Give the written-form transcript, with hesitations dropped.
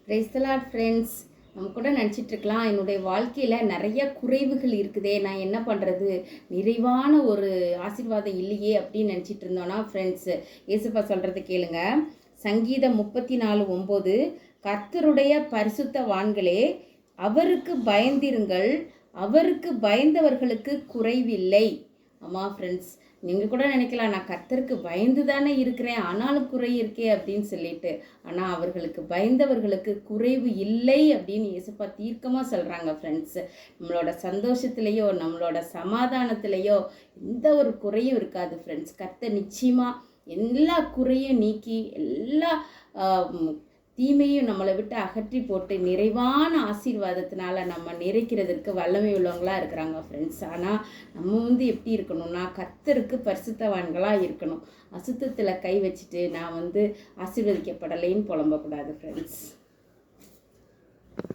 Praise the Lord friends. நம்ம கூட நினச்சிட்ருக்கலாம், என்னுடைய வாழ்க்கையில் நிறைய குறைவுகள் இருக்குதே, நான் என்ன பண்ணுறது, நிறைவான ஒரு ஆசீர்வாதம் இல்லையே அப்படின்னு நினச்சிட்டு இருந்தோன்னா ஃப்ரெண்ட்ஸு, ஏசப்பா சொல்கிறது கேளுங்க. சங்கீதம் 34:9, கர்த்தருடைய பரிசுத்தவான்களே அவருக்கு பயந்திருங்கள், அவருக்கு பயந்தவர்களுக்கு குறைவில்லை. ஆமாம் ஃப்ரெண்ட்ஸ், நீங்கள் கூட நினைக்கலாம், நான் கர்த்தருக்கு பயந்து தானே இருக்கிறேன், ஆனாலும் குறை இருக்கே அப்படின்னு சொல்லிட்டு. ஆனால் அவர்களுக்கு பயந்தவர்களுக்கு குறைவு இல்லை அப்படின்னு இயேசுப்பா தீர்க்கமாக சொல்கிறாங்க ஃப்ரெண்ட்ஸு. நம்மளோட சந்தோஷத்துலேயோ நம்மளோட சமாதானத்துலேயோ எந்த ஒரு குறையும் இருக்காது ஃப்ரெண்ட்ஸ். கர்த்தர் நிச்சயமாக எல்லா குறையும் நீக்கி எல்லா தீமையும் நம்மளை விட்டு அகற்றி போட்டு நிறைவான ஆசீர்வாதத்தினால நம்ம நிறைக்கிறதுக்கு வல்லமை உள்ளவங்களாக இருக்கிறாங்க ஃப்ரெண்ட்ஸ். ஆனால் நம்ம எப்படி இருக்கணும்னா, கர்த்தருக்கு பரிசுத்தவான்களாக இருக்கணும். அசுத்தத்தில் கை வச்சுட்டு நான் ஆசீர்வதிக்கப்படலைன்னு புலம்பக்கூடாது ஃப்ரெண்ட்ஸ்.